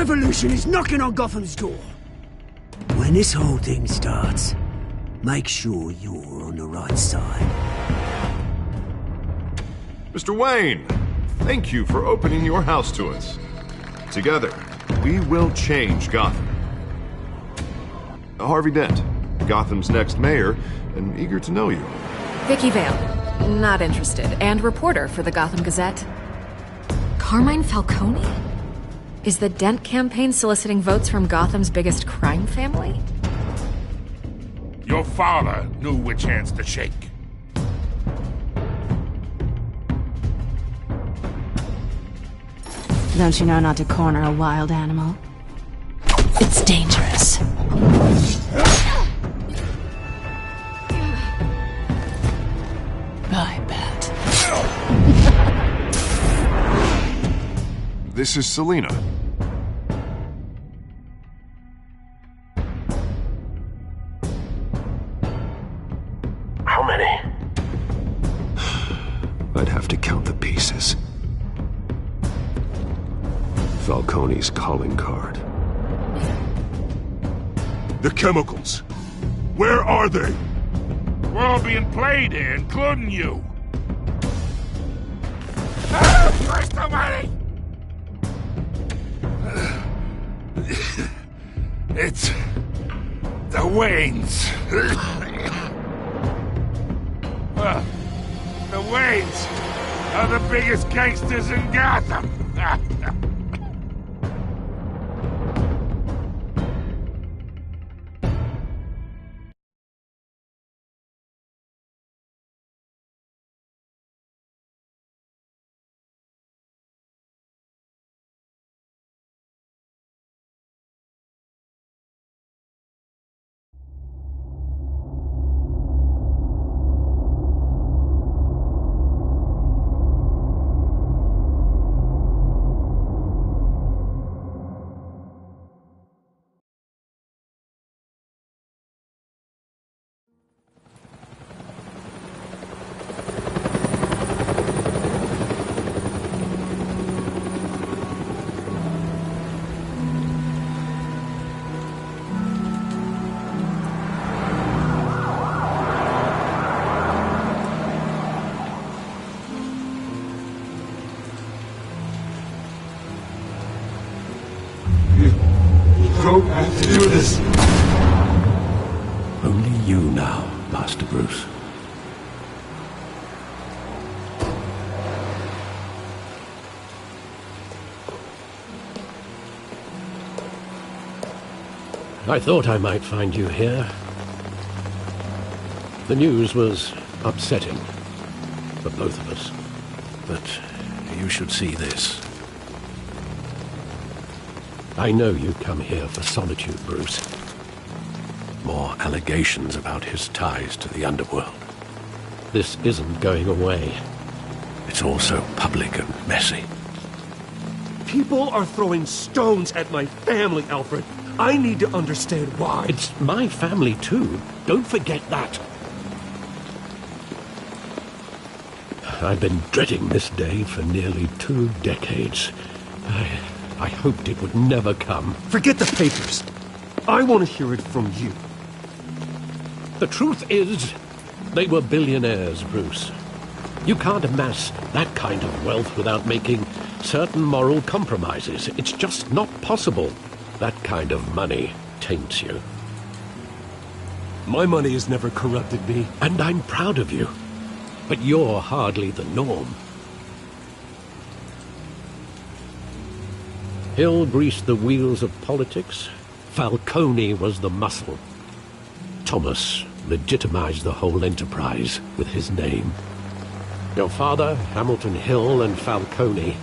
revolution is knocking on Gotham's door. When this whole thing starts, make sure you're on the right side. Mr. Wayne, thank you for opening your house to us. Together, we will change Gotham. Harvey Dent, Gotham's next mayor, and eager to know you. Vicky Vale, not interested, and reporter for the Gotham Gazette. Carmine Falcone? Is the Dent campaign soliciting votes from Gotham's biggest crime family? Your father knew which hands to shake. Don't you know not to corner a wild animal? It's dangerous. I bet. This is Selina. How many? I'd have to count the pieces. Falcone's calling card. The chemicals. Where are they? We're all being played here, including you. Where's the money? It's the Waynes. The Waynes are the biggest gangsters in Gotham. Don't have to do this. Only you now, Master Bruce. I thought I might find you here. The news was upsetting for both of us. But you should see this. I know you come here for solitude, Bruce. More allegations about his ties to the underworld. This isn't going away. It's also public and messy. People are throwing stones at my family, Alfred. I need to understand why. It's my family, too. Don't forget that. I've been dreading this day for nearly 2 decades. I hoped it would never come. Forget the papers. I want to hear it from you. The truth is, they were billionaires, Bruce. You can't amass that kind of wealth without making certain moral compromises. It's just not possible. That kind of money taints you. My money has never corrupted me. And I'm proud of you. But you're hardly the norm. Hill greased the wheels of politics. Falcone was the muscle. Thomas legitimized the whole enterprise with his name. Your father, Hamilton Hill, and Falcone,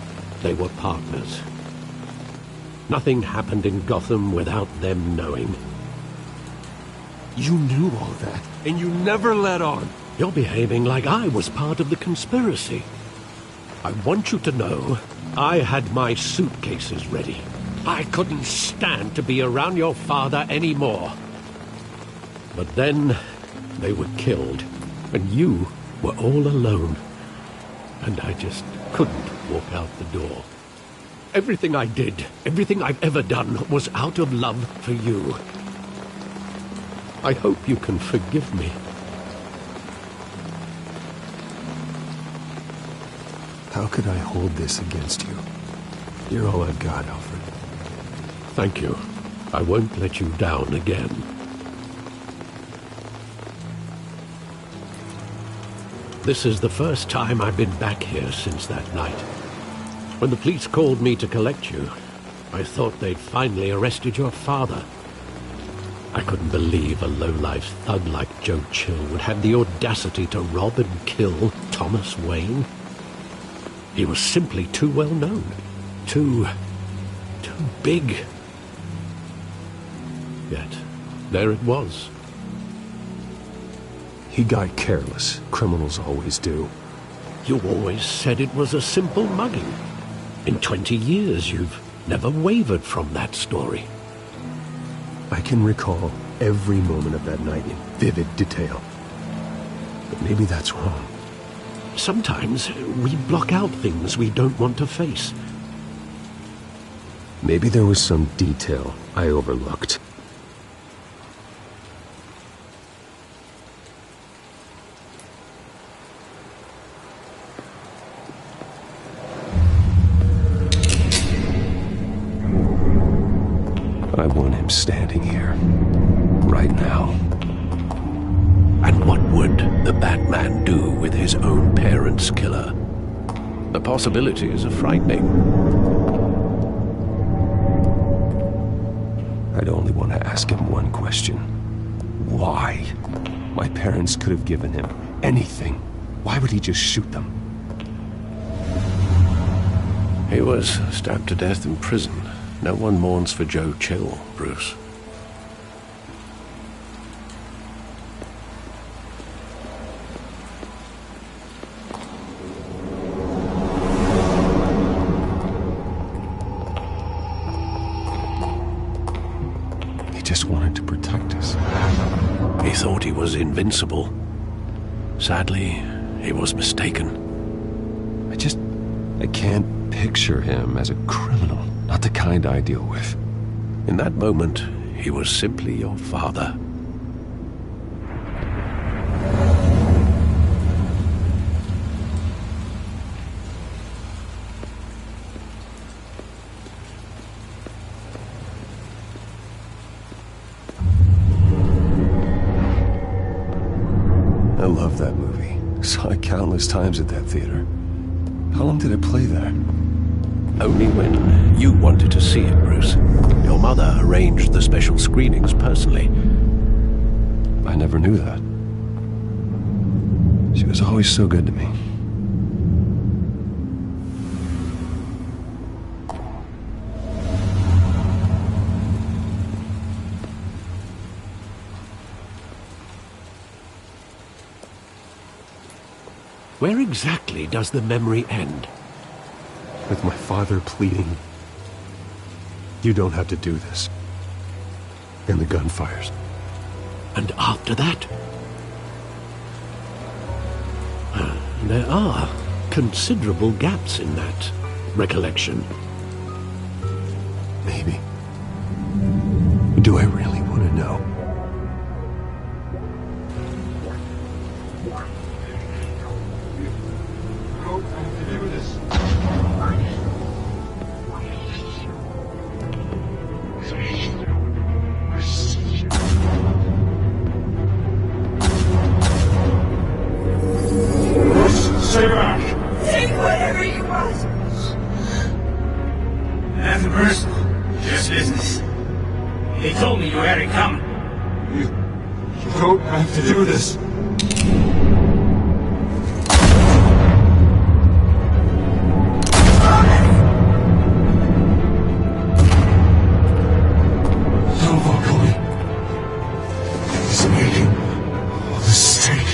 they were partners. Nothing happened in Gotham without them knowing. You knew all that, and you never let on. You're behaving like I was part of the conspiracy. I want you to know I had my suitcases ready. I couldn't stand to be around your father anymore. But then they were killed, and you were all alone. And I just couldn't walk out the door. Everything I did, everything I've ever done, was out of love for you. I hope you can forgive me. How could I hold this against you? You're all I've got, Alfred. Thank you. I won't let you down again. This is the first time I've been back here since that night. When the police called me to collect you, I thought they'd finally arrested your father. I couldn't believe a low-life thug like Joe Chill would have the audacity to rob and kill Thomas Wayne. He was simply too well known. Too big. Yet, there it was. He got careless. Criminals always do. You always said it was a simple mugging. In 20 years, you've never wavered from that story. I can recall every moment of that night in vivid detail. But maybe that's wrong. Sometimes we block out things we don't want to face. Maybe there was some detail I overlooked. I want him standing here, right now. And what would the Batman do with his own parents' killer? The possibilities are frightening. I'd only want to ask him one question. Why? My parents could have given him anything. Why would he just shoot them? He was stabbed to death in prison. No one mourns for Joe Chill, Bruce. He just wanted to protect us. He thought he was invincible. Sadly, he was mistaken. I can't picture him as a criminal. Not the kind I deal with. In that moment, he was simply your father. I love that movie. Saw it countless times at that theater. How long did it play there? Only when you wanted to see it, Bruce. Your mother arranged the special screenings personally. I never knew that. She was always so good to me. Where exactly does the memory end? With my father pleading, "You don't have to do this." And the gunfires. And after that? There are considerable gaps in that recollection. Maybe. Do I really want to know? Stay back! Take whatever you want! Nothing personal, just business. They told me you had it coming. You don't have to do this. No, Falcone. He's making a mistake.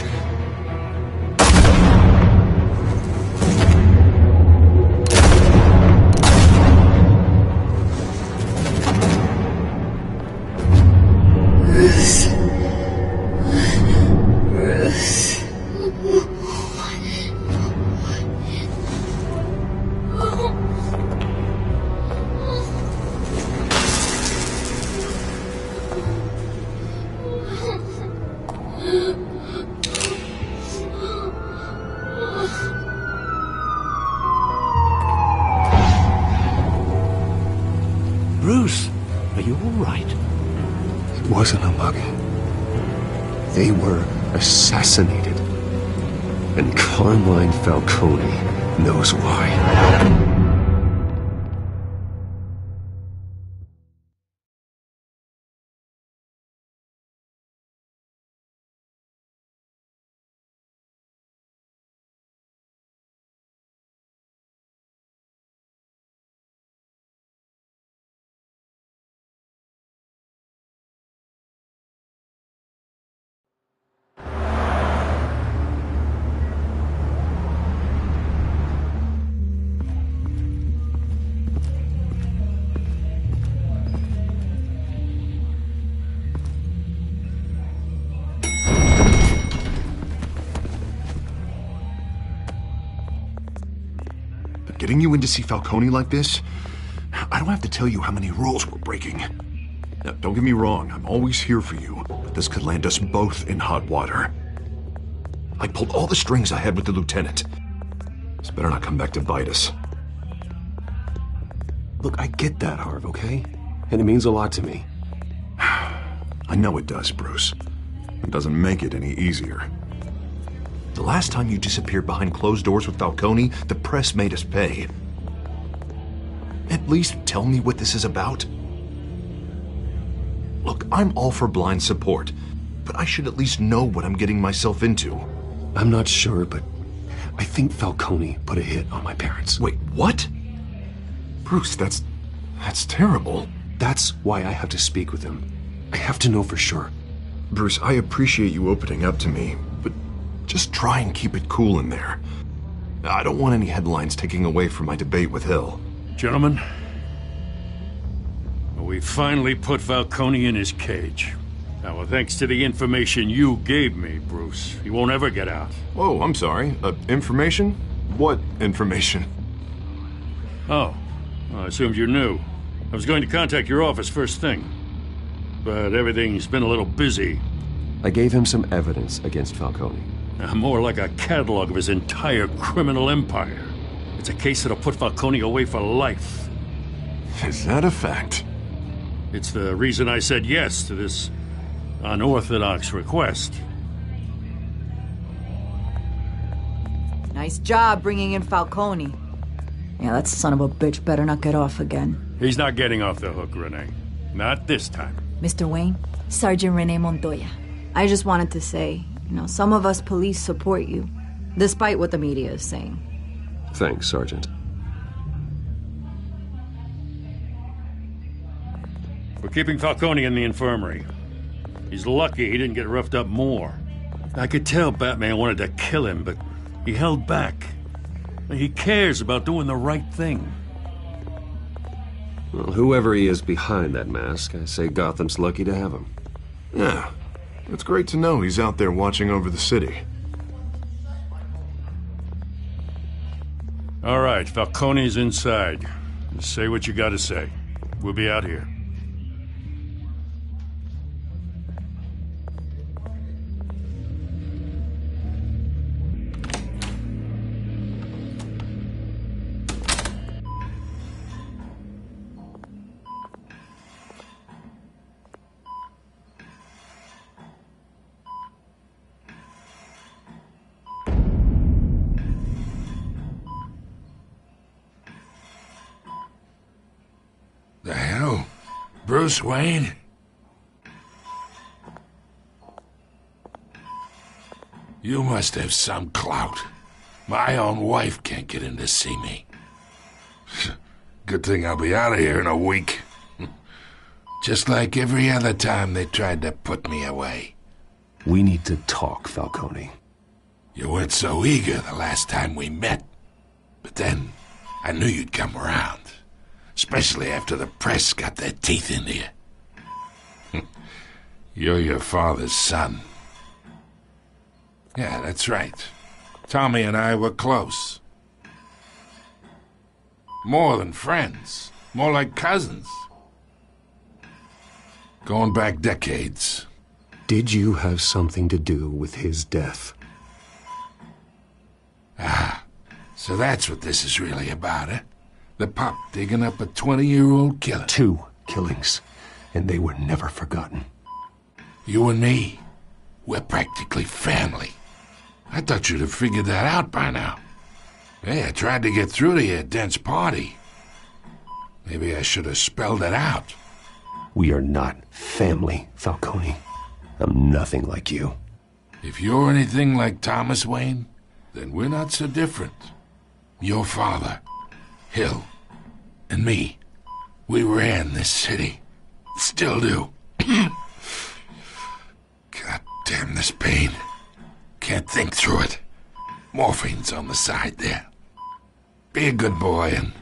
Bruce, are you all right? It wasn't a mugging. They were assassinated. And Carmine Falcone knows why. Getting you in to see Falcone like this? I don't have to tell you how many rules we're breaking. Now, don't get me wrong, I'm always here for you, but this could land us both in hot water. I pulled all the strings I had with the lieutenant. This better not come back to bite us. Look, I get that, Harv, okay? And it means a lot to me. I know it does, Bruce. It doesn't make it any easier. The last time you disappeared behind closed doors with Falcone, the press made us pay. At least tell me what this is about. Look, I'm all for blind support, but I should at least know what I'm getting myself into. I'm not sure, but I think Falcone put a hit on my parents. Wait, what? Bruce, that's terrible. That's why I have to speak with him. I have to know for sure. Bruce, I appreciate you opening up to me, but just try and keep it cool in there. I don't want any headlines taking away from my debate with Hill. Gentlemen, we finally put Falcone in his cage. Now, well, thanks to the information you gave me, Bruce, he won't ever get out. Oh, I'm sorry. Information? What information? Oh, well, I assumed you knew. I was going to contact your office first thing, but everything's been a little busy. I gave him some evidence against Falcone. More like a catalog of his entire criminal empire. It's a case that'll put Falcone away for life. Is that a fact? It's the reason I said yes to this unorthodox request. Nice job bringing in Falcone. Yeah, that son of a bitch better not get off again. He's not getting off the hook, Renee. Not this time. Mr. Wayne, Sergeant Renee Montoya. I just wanted to say, some of us police support you, despite what the media is saying. Thanks, Sergeant. We're keeping Falcone in the infirmary. He's lucky he didn't get roughed up more. I could tell Batman wanted to kill him, but he held back. He cares about doing the right thing. Well, whoever he is behind that mask, I say Gotham's lucky to have him. Yeah, it's great to know he's out there watching over the city. All right, Falcone's inside. Say what you gotta say. We'll be out here. The hell? Bruce Wayne? You must have some clout. My own wife can't get in to see me. Good thing I'll be out of here in a week. Just like every other time they tried to put me away. We need to talk, Falcone. You weren't so eager the last time we met. But then, I knew you'd come around. Especially after the press got their teeth into you. You're your father's son. Yeah, that's right. Tommy and I were close. More than friends. More like cousins. Going back decades. Did you have something to do with his death? Ah, so that's what this is really about, eh? The pup digging up a 20-year-old killer. 2 Killings, and they were never forgotten. You and me, we're practically family. I thought you'd have figured that out by now. Hey, I tried to get through to your dense party. Maybe I should have spelled it out. We are not family, Falcone. I'm nothing like you. If you're anything like Thomas Wayne, then we're not so different. Your father, Hill, and me, we ran this city. Still do. God damn this pain. Can't think through it. Morphine's on the side there. Be a good boy and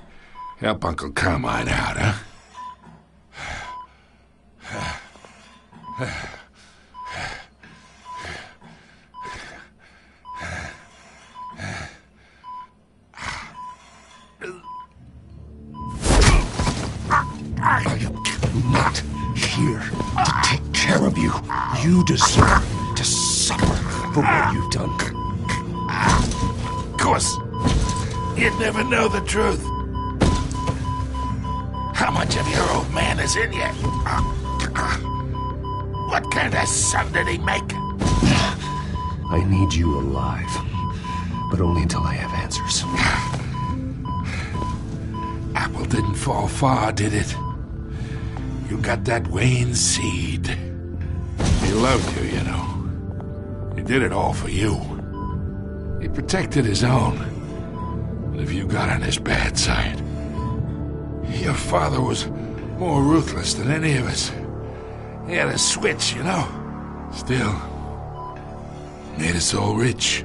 help Uncle Carmine out, huh? I am not here to take care of you. You deserve to suffer for what you've done. Of course, you'd never know the truth. How much of your old man is in you? What kind of son did he make? I need you alive, but only until I have answers. Apple didn't fall far, did it? You got that Wayne seed. He loved you, you know. He did it all for you. He protected his own. And if you got on his bad side, your father was more ruthless than any of us. He had a switch, you know. Still, made us all rich,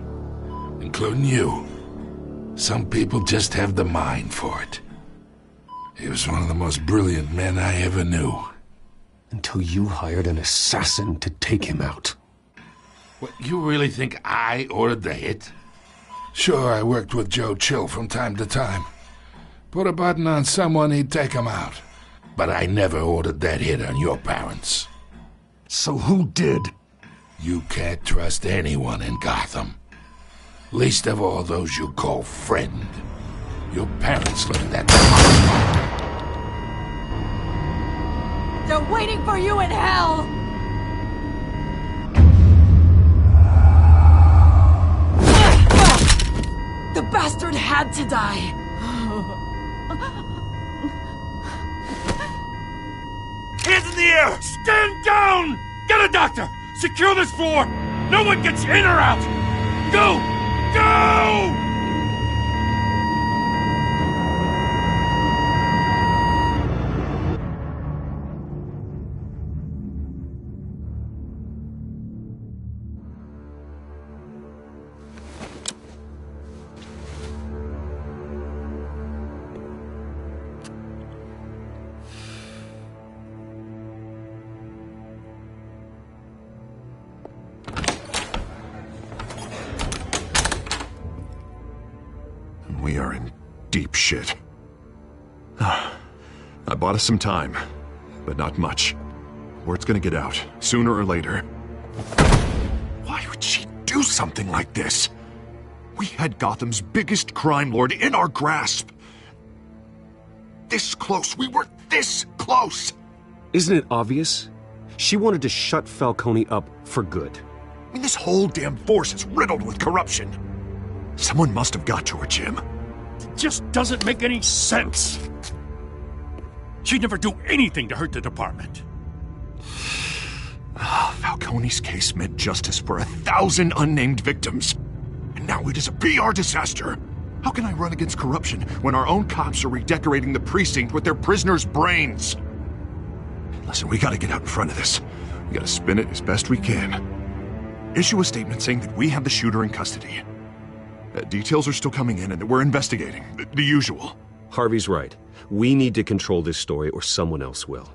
including you. Some people just have the mind for it. He was one of the most brilliant men I ever knew. Until you hired an assassin to take him out. What, you really think I ordered the hit? Sure, I worked with Joe Chill from time to time. Put a button on someone, he'd take him out. But I never ordered that hit on your parents. So who did? You can't trust anyone in Gotham. Least of all those you call friend. Your parents learned that. They're waiting for you in hell! The bastard had to die! Hands in the air! Stand down! Get a doctor! Secure this floor! No one gets in or out! Go! Go! We are in deep shit. I bought us some time, but not much. Word's gonna get out, sooner or later. Why would she do something like this? We had Gotham's biggest crime lord in our grasp. This close, we were this close! Isn't it obvious? She wanted to shut Falcone up for good. I mean, this whole damn force is riddled with corruption. Someone must have got to her, Jim. It just doesn't make any sense. She'd never do anything to hurt the department. Falcone's case meant justice for 1,000 unnamed victims. And now it is a PR disaster. How can I run against corruption when our own cops are redecorating the precinct with their prisoners' brains? Listen, we gotta get out in front of this. We gotta spin it as best we can. Issue a statement saying that we have the shooter in custody. Details are still coming in and that we're investigating. The usual. Harvey's right. We need to control this story or someone else will.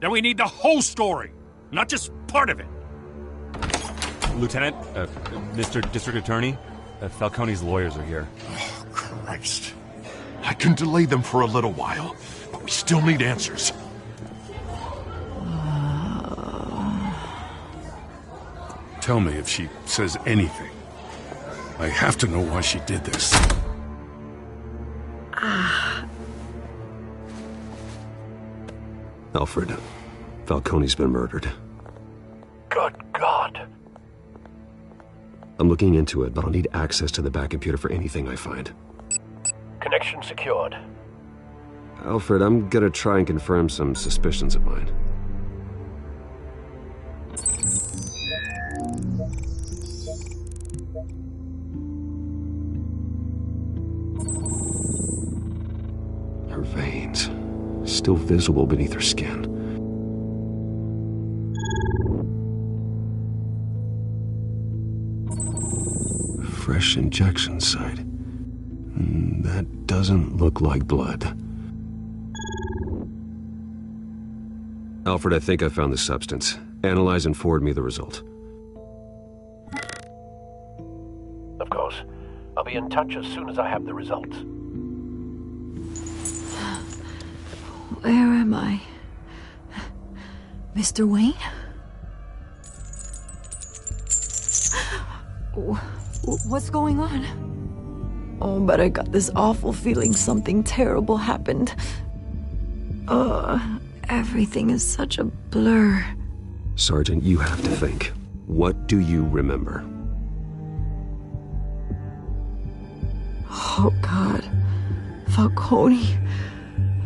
Then we need the whole story, not just part of it. Lieutenant, Mr. District Attorney, Falcone's lawyers are here. Oh, Christ. I can delay them for a little while, but we still need answers. Tell me if she says anything. I have to know why she did this. Alfred, Falcone's been murdered. Good God. I'm looking into it, but I'll need access to the back computer for anything I find. Connection secured. Alfred, I'm gonna try and confirm some suspicions of mine. Her veins, still visible beneath her skin. Fresh injection site. That doesn't look like blood. Alfred, I think I found the substance. Analyze and forward me the result. Of course. I'll be in touch as soon as I have the results. Where am I? Mr. Wayne? What's going on? Oh, but I got this awful feeling something terrible happened. Everything is such a blur. Sergeant, you have to think. What do you remember? Oh, God. Falcone.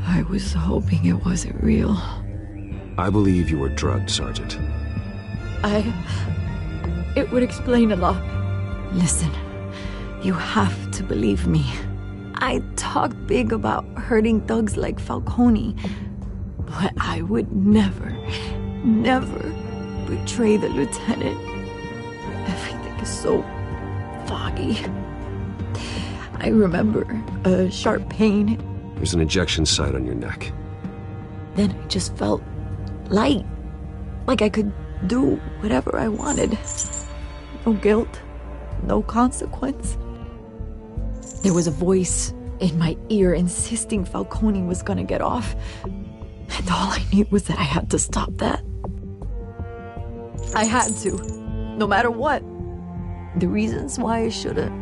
I was hoping it wasn't real. I believe you were drugged, Sergeant. It would explain a lot. Listen, you have to believe me. I talk big about hurting thugs like Falcone, but I would never betray the lieutenant. Everything is so foggy. I remember a sharp pain. There's an injection site on your neck. Then I just felt light, like I could do whatever I wanted. No guilt, no consequence. There was a voice in my ear insisting Falcone was gonna get off. And all I knew was that I had to stop that. I had to, no matter what. The reasons why I shouldn't,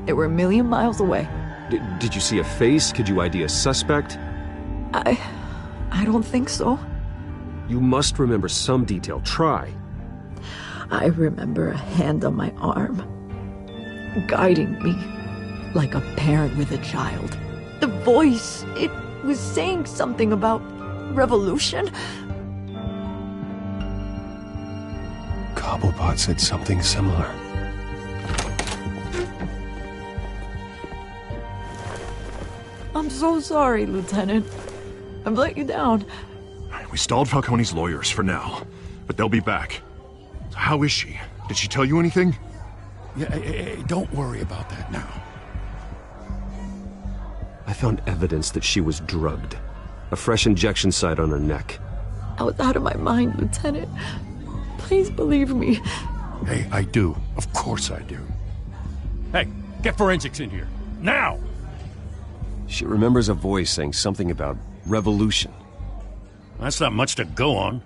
they were a million miles away. Did you see a face? Could you ID a suspect? I don't think so. You must remember some detail. Try. I remember a hand on my arm, guiding me like a parent with a child. The voice, it was saying something about revolution. Cobblepot said something similar. I'm so sorry, Lieutenant. I've let you down. We stalled Falcone's lawyers for now, but they'll be back. So how is she? Did she tell you anything? Yeah, don't worry about that now. I found evidence that she was drugged. A fresh injection site on her neck. I was out of my mind, Lieutenant. Please believe me. Hey, I do. Of course I do. Hey, get forensics in here. Now! She remembers a voice saying something about revolution. That's not much to go on.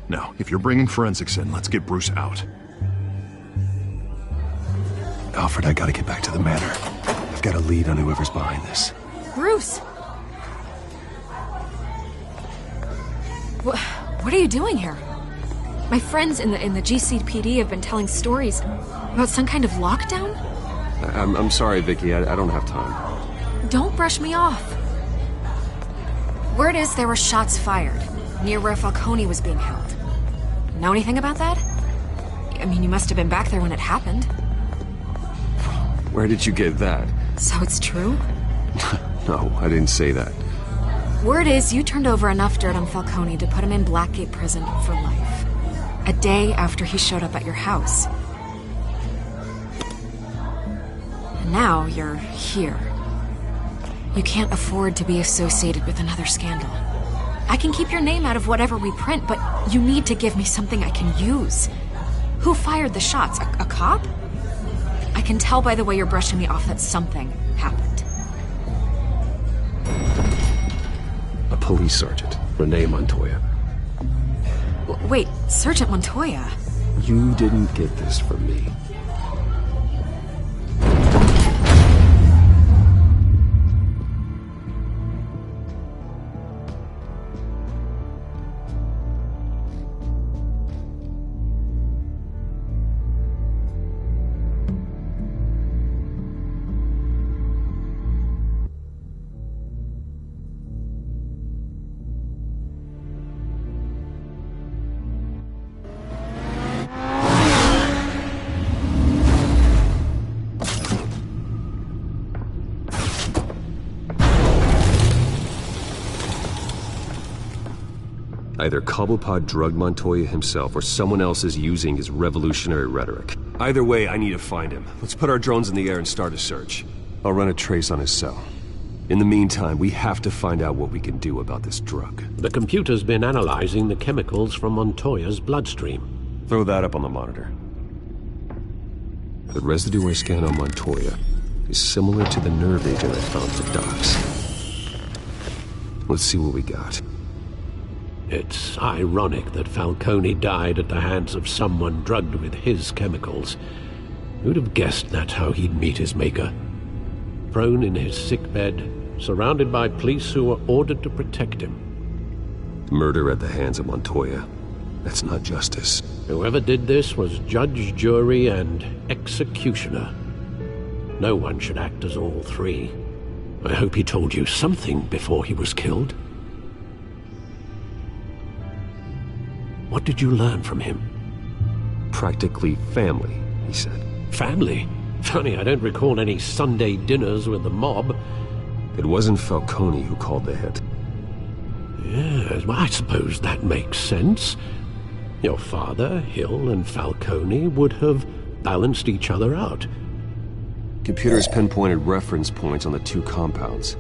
Now, if you're bringing forensics in, let's get Bruce out. Alfred, I gotta get back to the manor. I've got a lead on whoever's behind this. Bruce! What are you doing here? My friends in the GCPD have been telling stories about some kind of lockdown? I'm sorry, Vicky. I don't have time. Don't brush me off. Word is there were shots fired near where Falcone was being held. Know anything about that? I mean, you must have been back there when it happened. Where did you get that? So it's true? No, I didn't say that. Word is you turned over enough dirt on Falcone to put him in Blackgate Prison for life. A day after he showed up at your house. And now you're here. You can't afford to be associated with another scandal. I can keep your name out of whatever we print, but you need to give me something I can use. Who fired the shots? A cop? I can tell by the way you're brushing me off that something happened. A police sergeant, Renee Montoya. Wait, Sergeant Montoya? You didn't get this from me. Either Cobblepot drugged Montoya himself, or someone else is using his revolutionary rhetoric. Either way, I need to find him. Let's put our drones in the air and start a search. I'll run a trace on his cell. In the meantime, we have to find out what we can do about this drug. The computer's been analyzing the chemicals from Montoya's bloodstream. Throw that up on the monitor. The residue I scan on Montoya is similar to the nerve agent I found for Docs. Let's see what we got. It's ironic that Falcone died at the hands of someone drugged with his chemicals. Who'd have guessed that's how he'd meet his maker? Prone in his sickbed, surrounded by police who were ordered to protect him. Murder at the hands of Montoya. That's not justice. Whoever did this was judge, jury, and executioner. No one should act as all three. I hope he told you something before he was killed. What did you learn from him? Practically family, he said. Family? Funny, I don't recall any Sunday dinners with the mob. It wasn't Falcone who called the hit. Yes, well, I suppose that makes sense. Your father, Hill, and Falcone would have balanced each other out. Computers pinpointed reference points on the two compounds.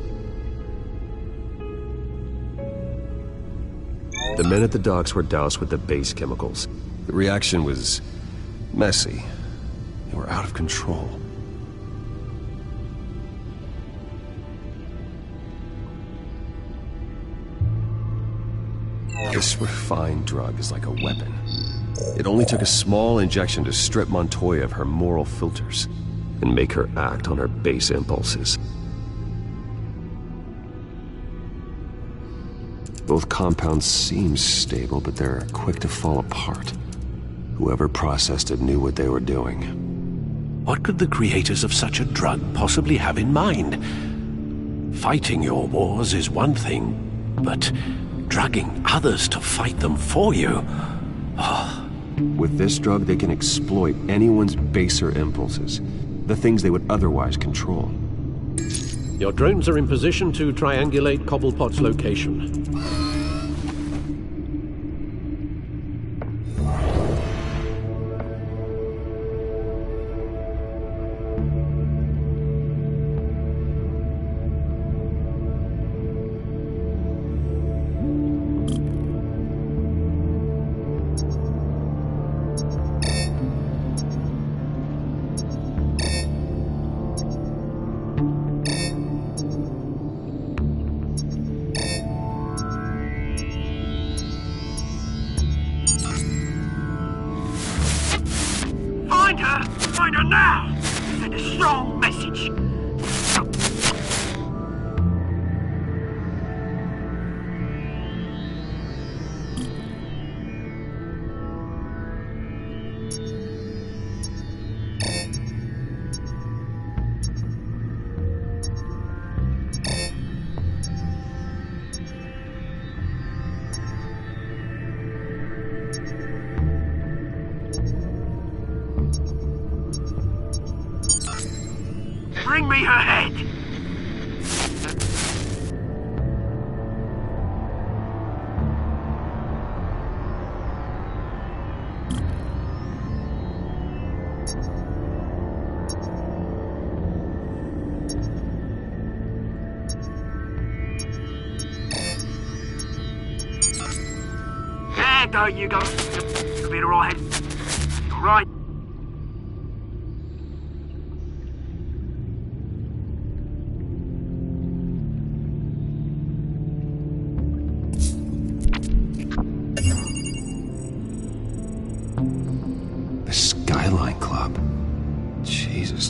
The men at the docks were doused with the base chemicals. The reaction was messy. They were out of control. This refined drug is like a weapon. It only took a small injection to strip Montoya of her moral filters and make her act on her base impulses. Both compounds seem stable, but they're quick to fall apart. Whoever processed it knew what they were doing. What could the creators of such a drug possibly have in mind? Fighting your wars is one thing, but drugging others to fight them for you? Oh. With this drug, they can exploit anyone's baser impulses, the things they would otherwise control. Your drones are in position to triangulate Cobblepot's location. Find her now! Send a strong message. Bring me her head! There you go. You'll be all right. All right.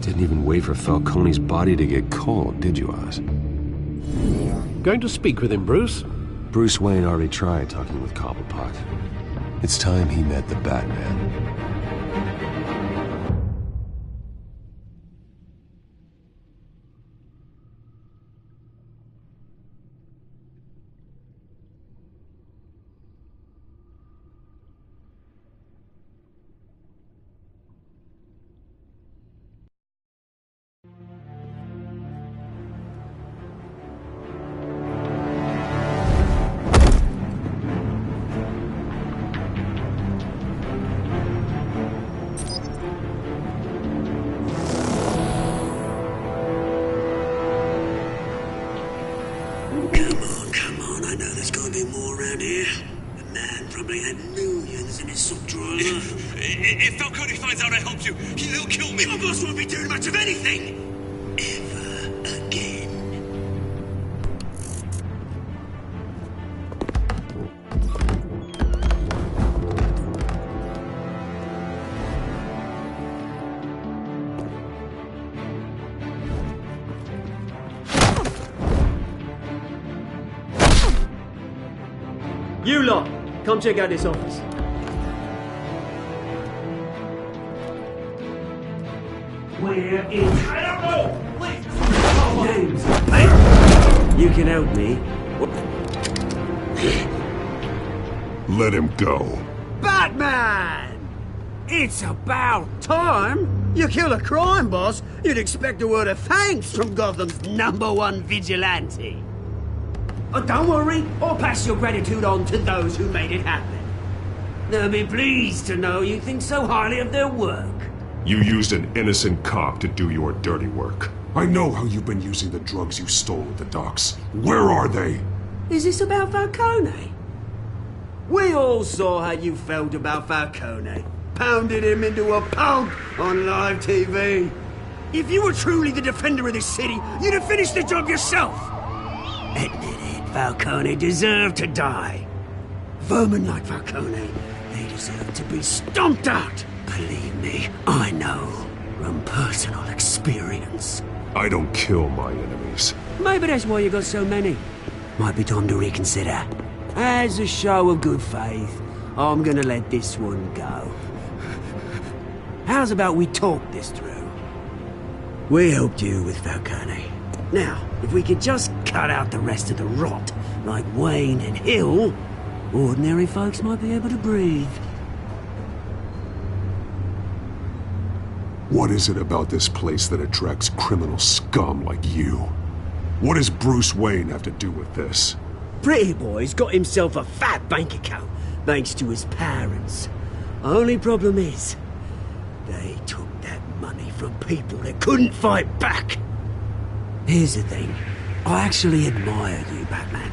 Didn't even wait for Falcone's body to get cold, did you, Oz? Going to speak with him, Bruce? Bruce Wayne already tried talking with Cobblepot. It's time he met the Batman. Come on, I know there's gotta be more around here. The man probably had millions in his sock drawer. If Falcone finds out I helped you, he'll kill me. Your boss won't be doing much of anything! Ever again. You lot, come check out this office. Where is... I don't know! Names. Hey, you can help me. Let him go. Batman! It's about time! You kill a crime boss, you'd expect a word of thanks from Gotham's #1 vigilante. Oh, don't worry, I'll pass your gratitude on to those who made it happen. They'll be pleased to know you think so highly of their work. You used an innocent cop to do your dirty work. I know how you've been using the drugs you stole at the docks. Where are they? Is this about Falcone? We all saw how you felt about Falcone. Pounded him into a pulp on live TV. If you were truly the defender of this city, you'd have finished the job yourself. Admit it, Falcone deserved to die. Vermin like Falcone, they deserve to be stomped out. Believe me, I know from personal experience. I don't kill my enemies. Maybe that's why you got so many. Might be time to reconsider. As a show of good faith, I'm gonna let this one go. How's about we talk this through? We helped you with Falcone. Now, if we could just cut out the rest of the rot, like Wayne and Hill, ordinary folks might be able to breathe. What is it about this place that attracts criminal scum like you? What does Bruce Wayne have to do with this? Pretty Boy's got himself a fat bank account, thanks to his parents. Only problem is, they took that money from people that couldn't fight back. Here's the thing. I actually admire you, Batman.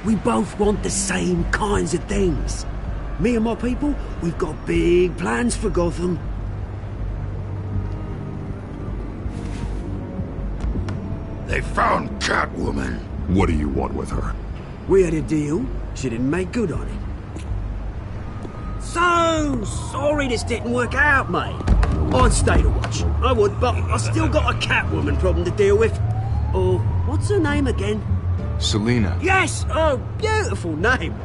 We both want the same kinds of things. Me and my people, we've got big plans for Gotham. They found Catwoman. What do you want with her? We had a deal. She didn't make good on it. So sorry this didn't work out, mate. I'd stay to watch. I would, but I still got a Catwoman problem to deal with. Oh, what's her name again? Selina. Yes! Oh, beautiful name.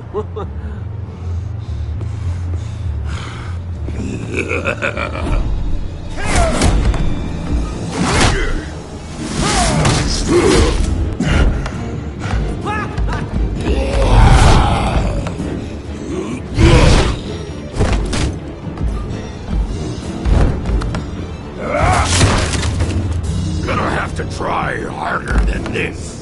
Gonna have to try harder than this.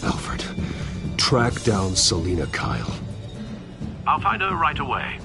Alfred, track down Selina Kyle. I'll find her right away.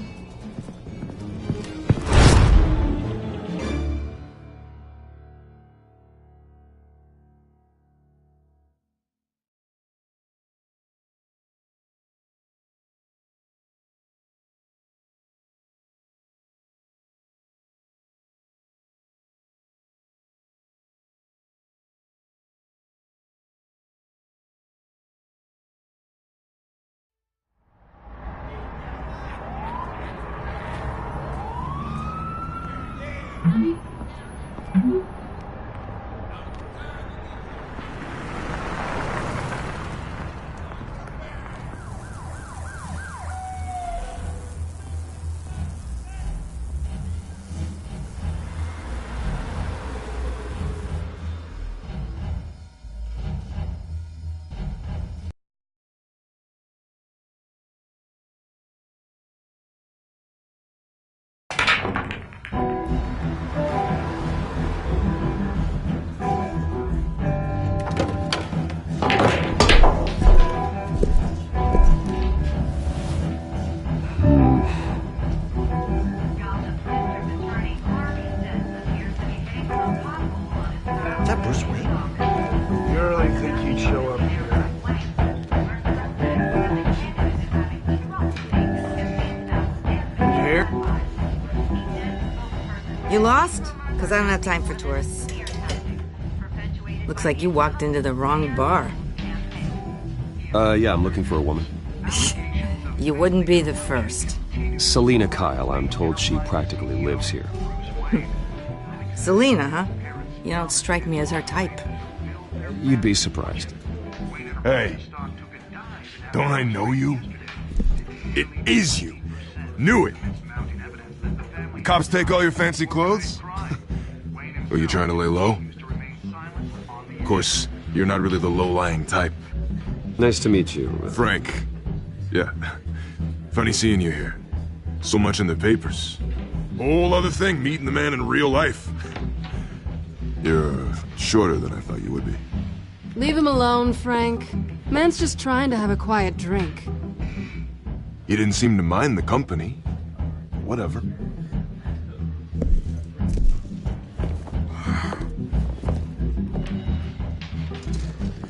You lost? Because I don't have time for tourists. Looks like you walked into the wrong bar. Yeah, I'm looking for a woman. You wouldn't be the first. Selina Kyle, I'm told she practically lives here. Selina, huh? You don't strike me as her type. You'd be surprised. Hey, don't I know you? It is you. Knew it. The cops take all your fancy clothes? Are you trying to lay low? Of course, you're not really the low-lying type. Nice to meet you. Frank. Yeah. Funny seeing you here. So much in the papers. Whole other thing, meeting the man in real life. You're shorter than I thought you would be. Leave him alone, Frank. Man's just trying to have a quiet drink. You didn't seem to mind the company. Whatever.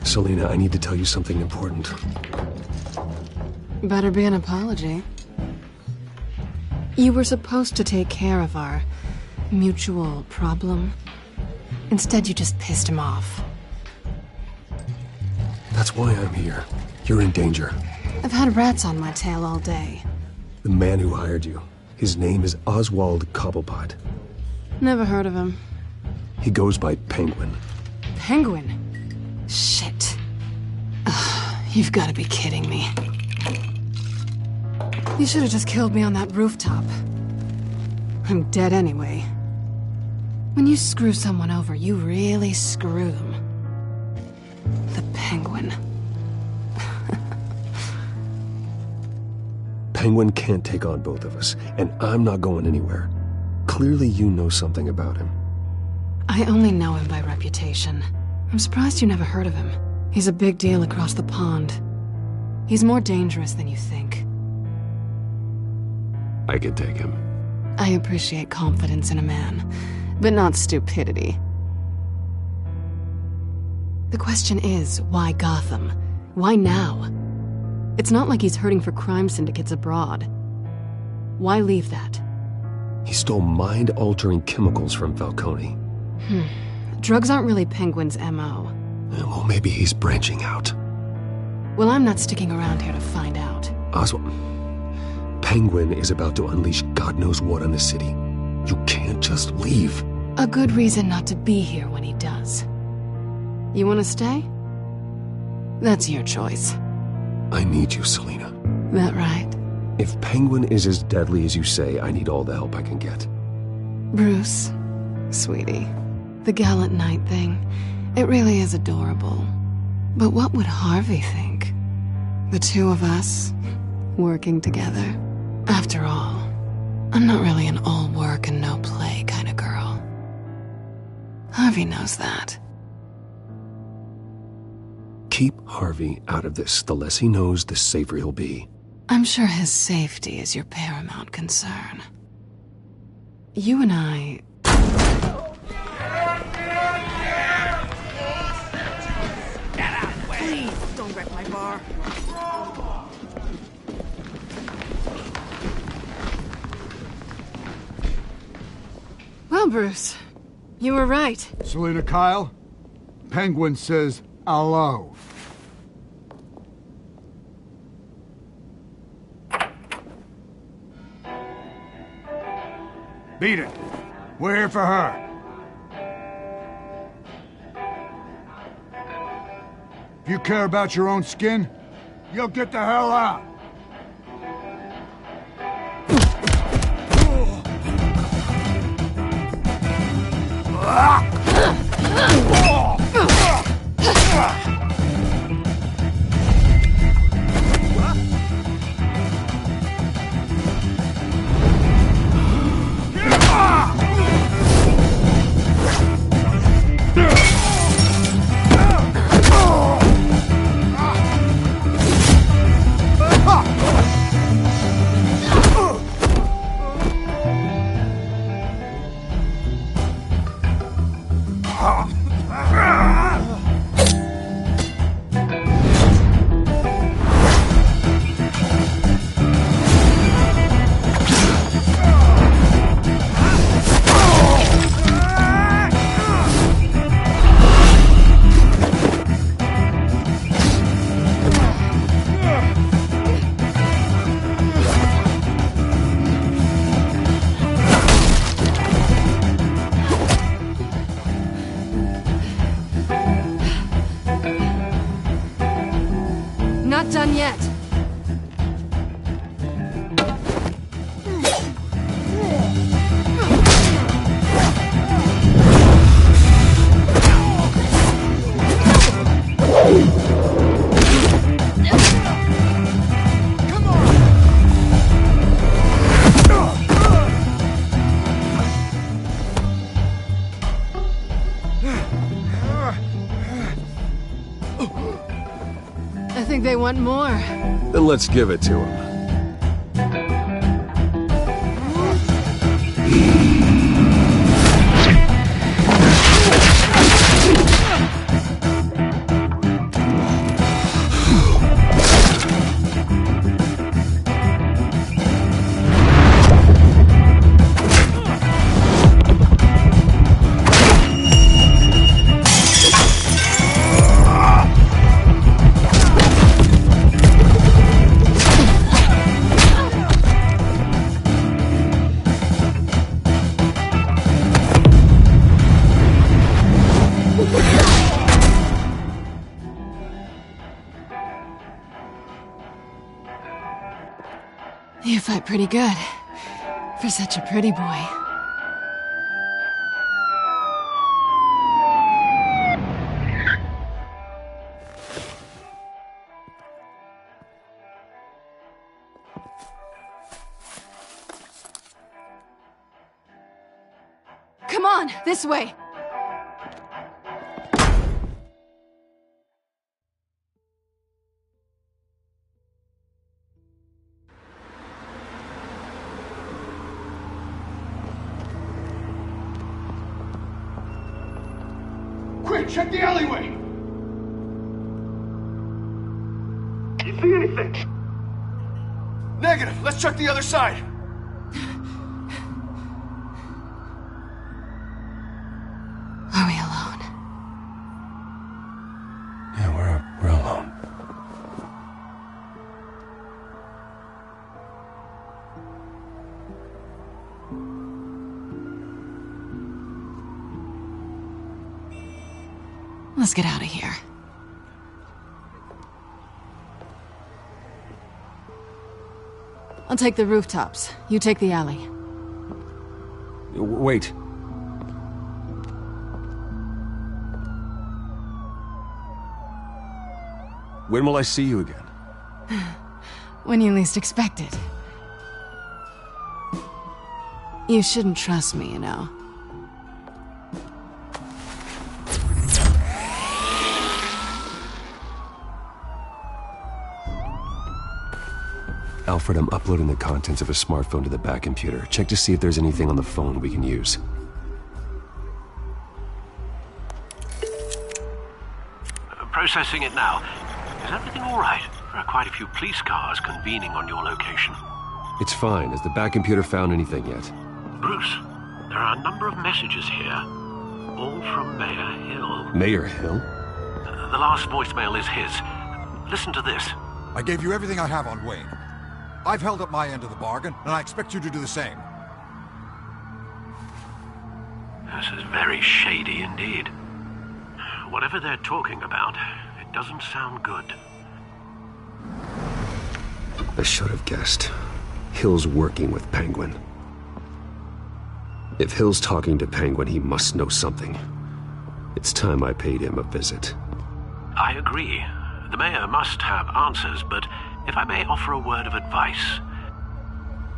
Selina, I need to tell you something important. Better be an apology. You were supposed to take care of our mutual problem. Instead, you just pissed him off. That's why I'm here. You're in danger. I've had rats on my tail all day. The man who hired you, his name is Oswald Cobblepot. Never heard of him. He goes by Penguin. Penguin? Shit. Ugh, you've got to be kidding me. You should have just killed me on that rooftop. I'm dead anyway. When you screw someone over, you really screw them. The Penguin. Penguin can't take on both of us, and I'm not going anywhere. Clearly you know something about him. I only know him by reputation. I'm surprised you never heard of him. He's a big deal across the pond. He's more dangerous than you think. I could take him. I appreciate confidence in a man, but not stupidity. The question is, why Gotham? Why now? It's not like he's hurting for crime syndicates abroad. Why leave that? He stole mind-altering chemicals from Falcone. Drugs aren't really Penguin's M.O. Well, maybe he's branching out. Well, I'm not sticking around here to find out. Oswald, Penguin is about to unleash God knows what on the city. You can't just leave. A good reason not to be here when he does. You want to stay? That's your choice. I need you, Selina. That right? If Penguin is as deadly as you say, I need all the help I can get. Bruce, sweetie, the gallant knight thing, it really is adorable. But what would Harvey think? The two of us, working together. After all, I'm not really an all work and no play kind of girl. Harvey knows that. Keep Harvey out of this. The less he knows, the safer he'll be. I'm sure his safety is your paramount concern. You and I... Please, don't wreck my bar. Well, Bruce, you were right. Selina Kyle, Penguin says hello. Beat it. We're here for her. If you care about your own skin, you'll get the hell out. want more. Then let's give it to him. You fight pretty good. For such a pretty boy. Come on, this way! Quick, check the alleyway! You see anything? Negative. Let's check the other side. Are we alone? Yeah, we're alone. Let's get out of here. I'll take the rooftops. You take the alley. Wait. When will I see you again? When you least expect it. You shouldn't trust me, you know. Alfred, I'm uploading the contents of a smartphone to the back computer. Check to see if there's anything on the phone we can use. Processing it now. Is everything all right? There are quite a few police cars convening on your location. It's fine. Has the back computer found anything yet? Bruce, there are a number of messages here. All from Mayor Hill. Mayor Hill? The last voicemail is his. Listen to this. I gave you everything I have on Wayne. I've held up my end of the bargain, and I expect you to do the same. This is very shady indeed. Whatever they're talking about, it doesn't sound good. I should have guessed. Hill's working with Penguin. If Hill's talking to Penguin, he must know something. It's time I paid him a visit. I agree. The mayor must have answers, but if I may offer a word of advice.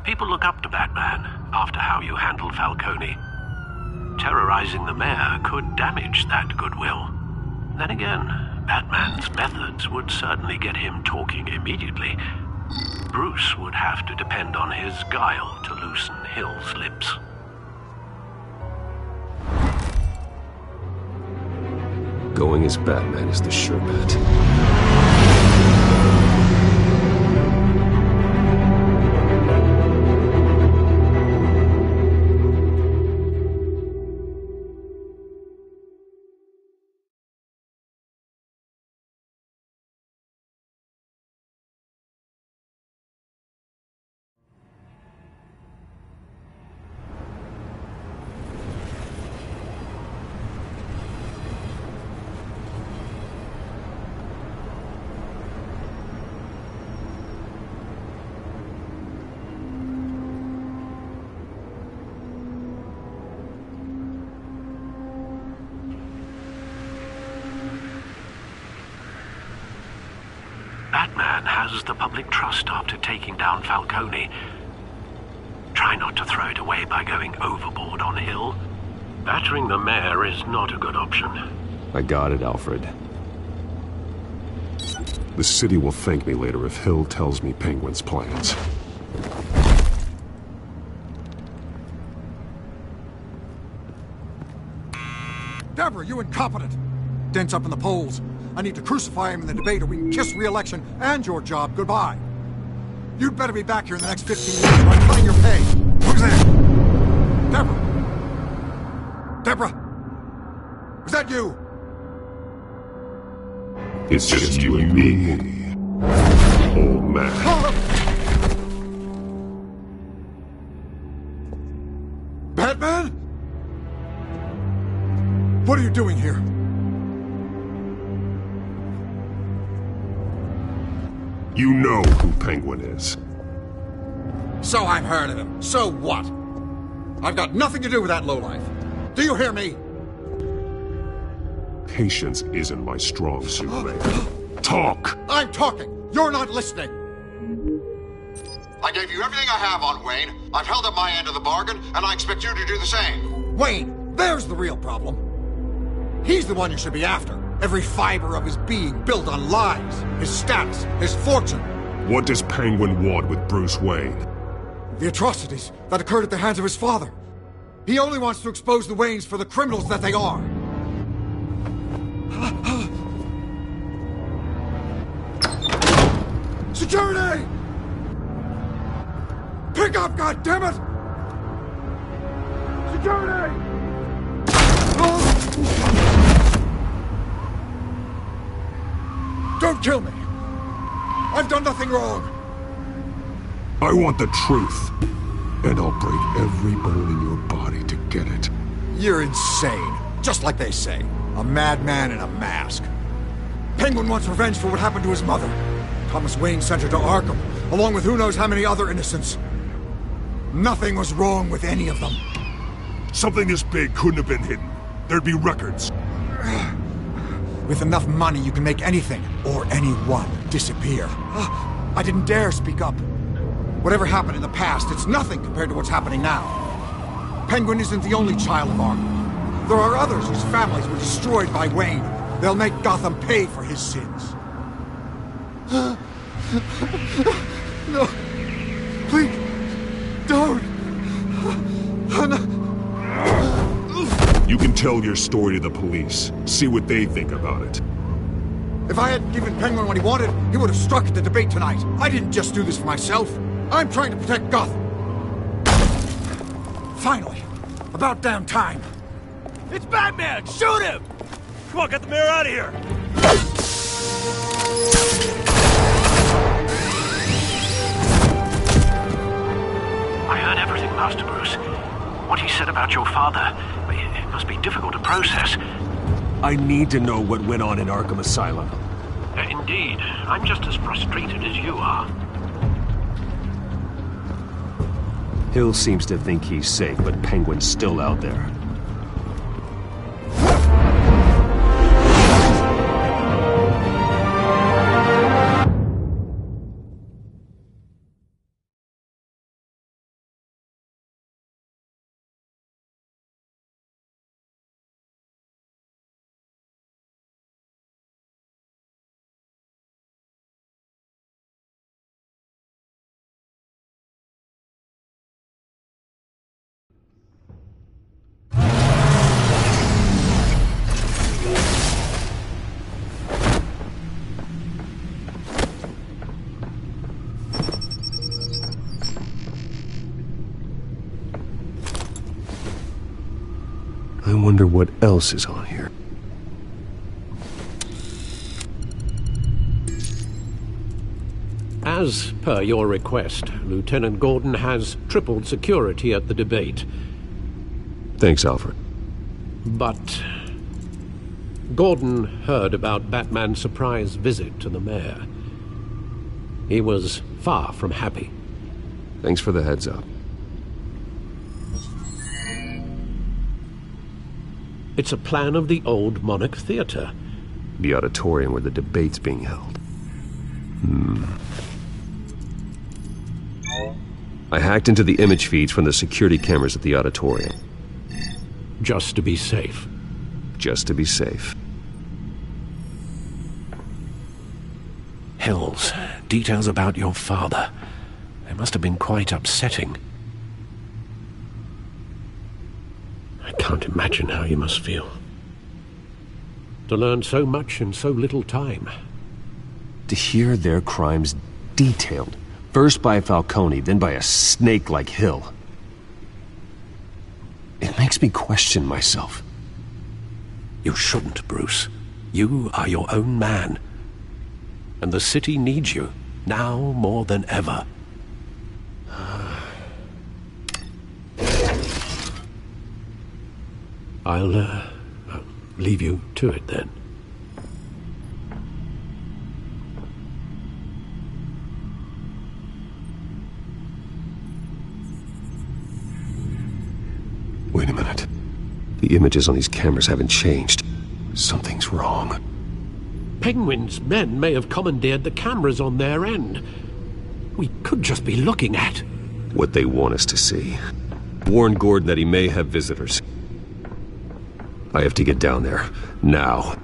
People look up to Batman after how you handled Falcone. Terrorizing the mayor could damage that goodwill. Then again, Batman's methods would certainly get him talking immediately. Bruce would have to depend on his guile to loosen Hill's lips. Going as Batman is the sure bet. Batman has the public trust after taking down Falcone. Try not to throw it away by going overboard on Hill. Battering the mayor is not a good option. I got it, Alfred. The city will thank me later if Hill tells me Penguin's plans. Deborah, you incompetent! Dent's up in the polls. I need to crucify him in the debate or we can kiss re-election and your job goodbye. You'd better be back here in the next 15 minutes or I'm cutting your pay. Who's there? Deborah? Deborah? Was that you? It's just you and me, old man. Batman? What are you doing here? You know who Penguin is. So I've heard of him. So what? I've got nothing to do with that lowlife. Do you hear me? Patience isn't my strong suit, man. Talk! I'm talking! You're not listening! I gave you everything I have on Wayne. I've held up my end of the bargain, and I expect you to do the same. Wayne, there's the real problem. He's the one you should be after. Every fiber of his being built on lies, his status, his fortune. What does Penguin want with Bruce Wayne? The atrocities that occurred at the hands of his father. He only wants to expose the Waynes for the criminals that they are. Security! Pick up, goddammit! Security! Don't kill me! I've done nothing wrong! I want the truth, and I'll break every bone in your body to get it. You're insane, just like they say. A madman in a mask. Penguin wants revenge for what happened to his mother. Thomas Wayne sent her to Arkham, along with who knows how many other innocents. Nothing was wrong with any of them. Something this big couldn't have been hidden. There'd be records. With enough money, you can make anything, or anyone, disappear. I didn't dare speak up. Whatever happened in the past, it's nothing compared to what's happening now. Penguin isn't the only child of Arkham. There are others whose families were destroyed by Wayne. They'll make Gotham pay for his sins. No. Please. Don't. You can tell your story to the police. See what they think about it. If I hadn't given Penguin what he wanted, he would have struck at the debate tonight. I didn't just do this for myself. I'm trying to protect Gotham. Finally. About damn time. It's Batman! Shoot him! Come on, get the mayor out of here! I heard everything, Master Bruce. What he said about your father, it must be difficult to process. I need to know what went on in Arkham Asylum. Indeed. I'm just as frustrated as you are. Hill seems to think he's safe, but Penguin's still out there. I wonder what else is on here. As per your request, Lieutenant Gordon has tripled security at the debate. Thanks, Alfred. But Gordon heard about Batman's surprise visit to the mayor. He was far from happy. Thanks for the heads up. It's a plan of the old Monarch Theater. The auditorium where the debate's being held. I hacked into the image feeds from the security cameras at the auditorium. Just to be safe. Just to be safe. details about your father. They must have been quite upsetting. I can't imagine how you must feel. To learn so much in so little time. To hear their crimes detailed, first by Falcone, then by a snake like Hill. It makes me question myself. You shouldn't, Bruce. You are your own man. And the city needs you, now more than ever. I'll leave you to it then. Wait a minute. The images on these cameras haven't changed. Something's wrong. Penguin's men may have commandeered the cameras on their end. We could just be looking at what they want us to see. Warn Gordon that he may have visitors. I have to get down there, now.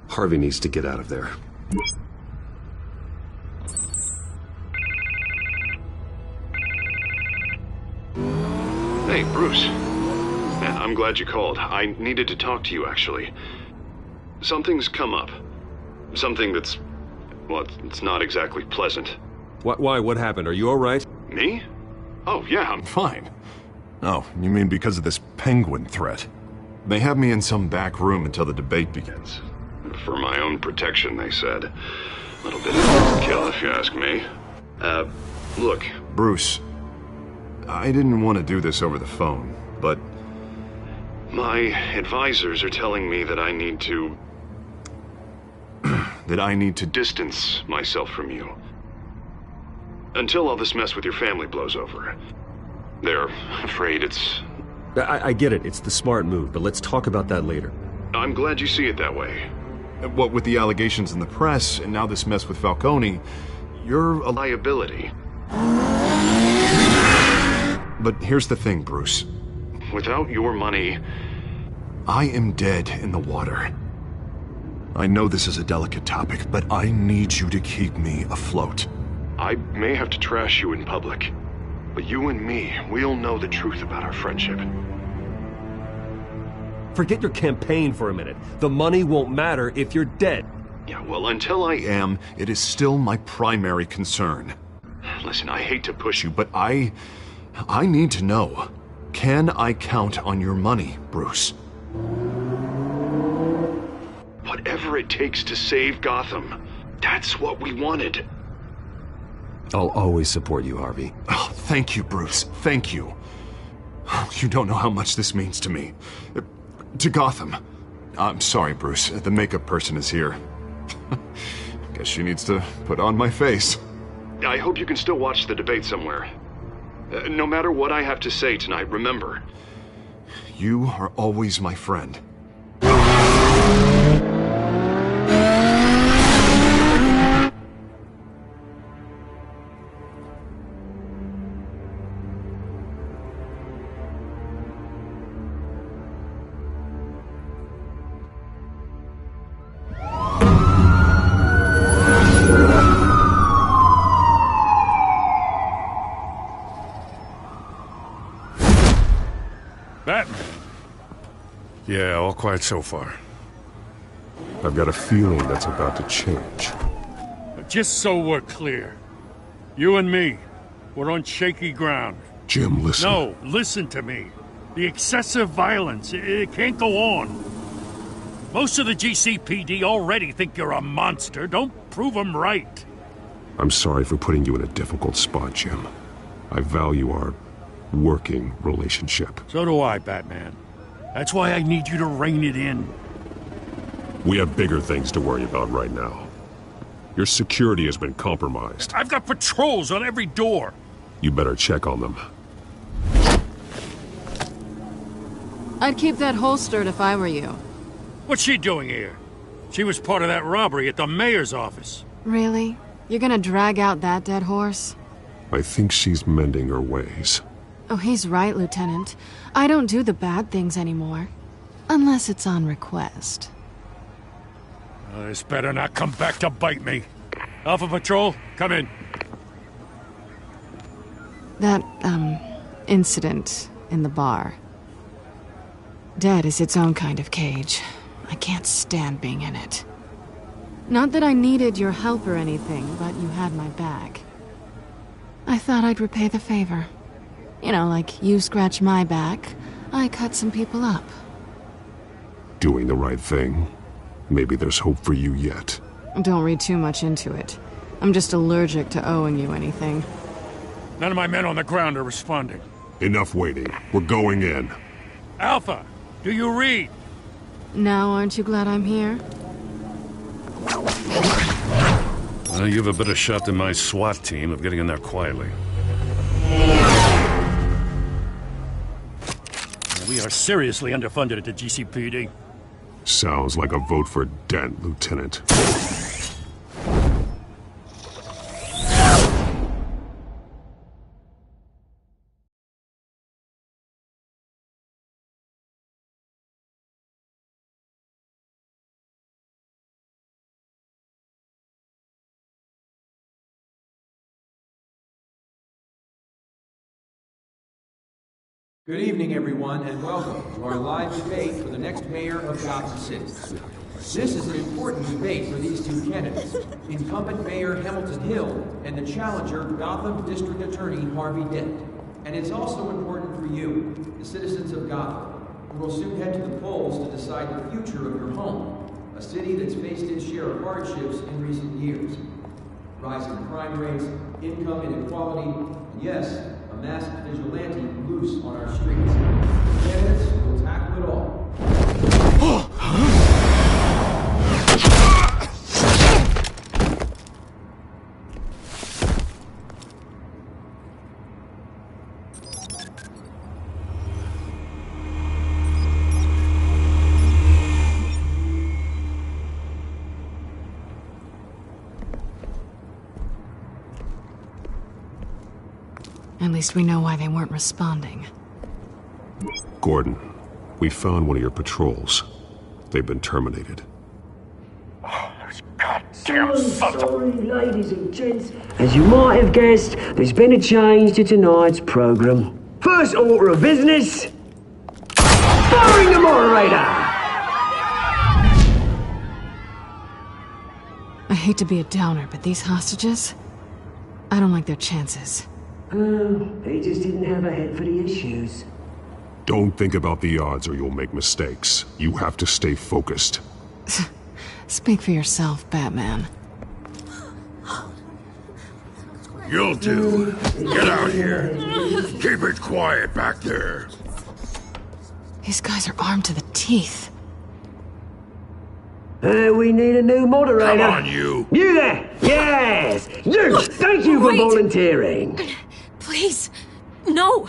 Harvey needs to get out of there. Hey, Bruce. Man, I'm glad you called. I needed to talk to you, actually. Something's come up. Something that's... well, it's not exactly pleasant. Why? What happened? Are you all right? Me? Oh, yeah, I'm fine. Oh, you mean because of this penguin threat? They have me in some back room until the debate begins. For my own protection, they said. A little bit of overkill, if you ask me. Look, Bruce, I didn't want to do this over the phone, but my advisors are telling me that I need to... that I need to distance myself from you. Until all this mess with your family blows over. They're afraid it's... I get it. It's the smart move, but let's talk about that later. I'm glad you see it that way. What with the allegations in the press, and now this mess with Falcone, you're a liability. But here's the thing, Bruce. Without your money, I am dead in the water. I know this is a delicate topic, but I need you to keep me afloat. I may have to trash you in public, but you and me, we'll know the truth about our friendship. Forget your campaign for a minute. The money won't matter if you're dead. Yeah, well, until I am, it is still my primary concern. Listen, I hate to push you, but I need to know. Can I count on your money, Bruce? Whatever it takes to save Gotham. That's what we wanted. I'll always support you, Harvey. Oh, thank you, Bruce. Thank you. You don't know how much this means to me. To Gotham. I'm sorry, Bruce. The makeup person is here. Guess she needs to put on my face. I hope you can still watch the debate somewhere. No matter what I have to say tonight, remember, you are always my friend. Batman. Yeah, all quiet so far. I've got a feeling that's about to change. Just so we're clear, you and me, we're on shaky ground. Jim, listen. No, listen to me. The excessive violence, it can't go on. Most of the GCPD already think you're a monster. Don't prove them right. I'm sorry for putting you in a difficult spot, Jim. I value our working relationship. So do I, Batman. That's why I need you to rein it in. We have bigger things to worry about right now. Your security has been compromised. I've got patrols on every door. You better check on them. I'd keep that holstered if I were you. What's she doing here? She was part of that robbery at the mayor's office. Really? You're gonna drag out that dead horse? I think she's mending her ways. Oh, he's right, Lieutenant. I don't do the bad things anymore. Unless it's on request. This better not come back to bite me. Alpha Patrol, come in. That, incident in the bar. Dead is its own kind of cage. I can't stand being in it. Not that I needed your help or anything, but you had my back. I thought I'd repay the favor. You know, like you scratch my back, I cut some people up. Doing the right thing. Maybe there's hope for you yet. Don't read too much into it. I'm just allergic to owing you anything. None of my men on the ground are responding. Enough waiting. We're going in. Alpha, do you read? Now aren't you glad I'm here? Well, you have a better shot than my SWAT team of getting in there quietly. We are seriously underfunded at the GCPD. Sounds like a vote for Dent, Lieutenant. Good evening, everyone, and welcome to our live debate for the next mayor of Gotham City. This is an important debate for these two candidates, incumbent Mayor Hamilton Hill and the challenger Gotham District Attorney Harvey Dent. And it's also important for you, the citizens of Gotham, who will soon head to the polls to decide the future of your home, a city that's faced its share of hardships in recent years. Rising crime rates, income inequality, and yes, a masked vigilante loose on our streets. The candidates will tackle it all. At least we know why they weren't responding. Gordon, we found one of your patrols. They've been terminated. Oh, those goddamn sons of... Sorry, ladies and gents. As you might have guessed, there's been a change to tonight's program. First order of business... firing the moderator! I hate to be a downer, but these hostages... I don't like their chances. He just didn't have a head for the issues. Don't think about the odds or you'll make mistakes. You have to stay focused. Speak for yourself, Batman. You'll do. Get out here. Keep it quiet back there. These guys are armed to the teeth. We need a new moderator. Come on, you. You there! Yes! You! Thank you for volunteering. Please, no.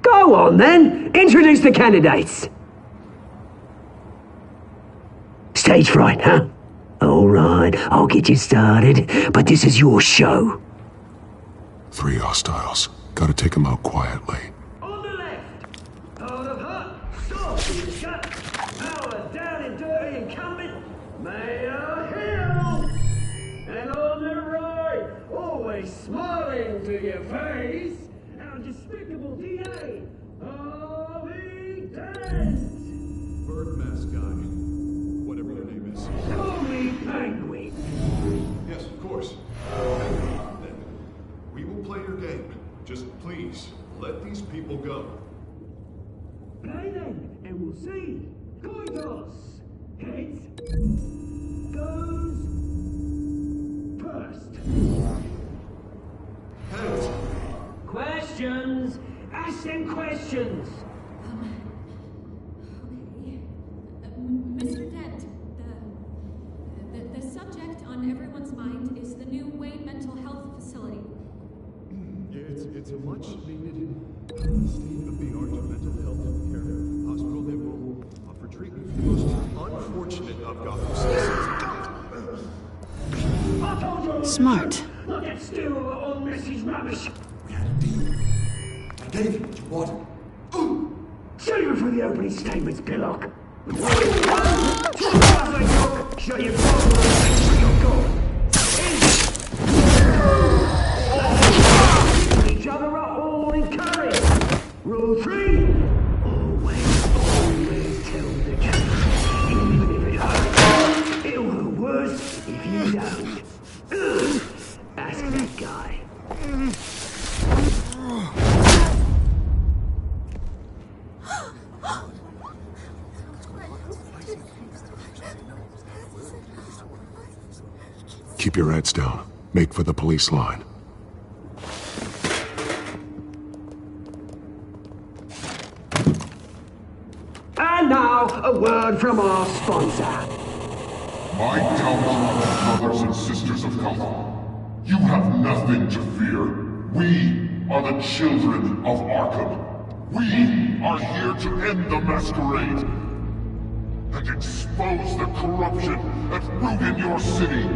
Go on, then. Introduce the candidates. Stage fright, huh? All right, I'll get you started, but this is your show. 3 hostiles. Gotta take them out quietly. On the left, out of hut, stop in the shut, our down and dirty incumbent, Mayor Hill. And on the right, always smiling to your face, our despicable DA, Harvey Dent. Bird mascot. Whatever your name is. Call me Penguin. Yes, of course. Then we will play your game. Just please, let these people go. Play then, and we'll see. Coin toss. Heads goes first. Heads. Questions. Ask them questions. Mr. Dent, the subject on everyone's mind It's a much needed state-of-the-art mental health care hospital that will offer treatment for the most unfortunate of Gotham citizens. Smart. Not get still on Mrs. Rubbish. We had a deal. I gave you what you wanted. Show you for the opening statements, Pillock. Show you each other up, all encouraged. Rule 3. Always tell the truth. Even if it hurts. It'll hurt worse if you don't. Ask that guy. Keep your heads down. Make for the police line. And now, a word from our sponsor. My downhearted brothers and sisters of Gotham, you have nothing to fear. We are the children of Arkham. We are here to end the masquerade and expose the corruption at root in your city.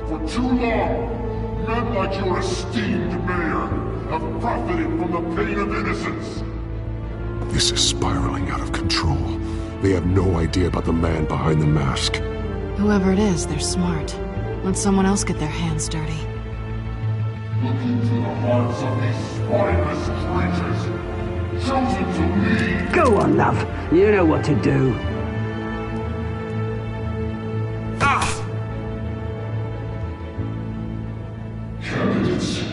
For too long, men like your esteemed mayor have profited from the pain of innocence. This is spiraling out of control. They have no idea about the man behind the mask. Whoever it is, they're smart. Let someone else get their hands dirty. Look into the hearts of these spineless creatures, chosen to lead. Go on, love. You know what to do. Candidates,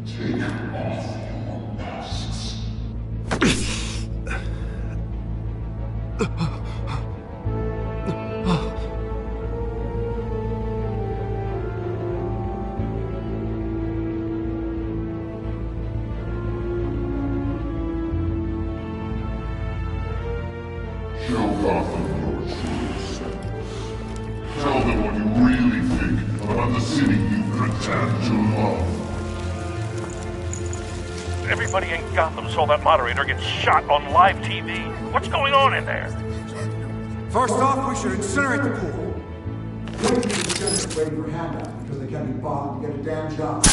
take off your masks. Show Gotham your true self. Tell them what you really think about the city you pretend to love. Everybody in Gotham saw that moderator get shot on live TV. What's going on in there? First off, we should incinerate the pool. Waiting for handouts because they can't be bothered to get a damn job.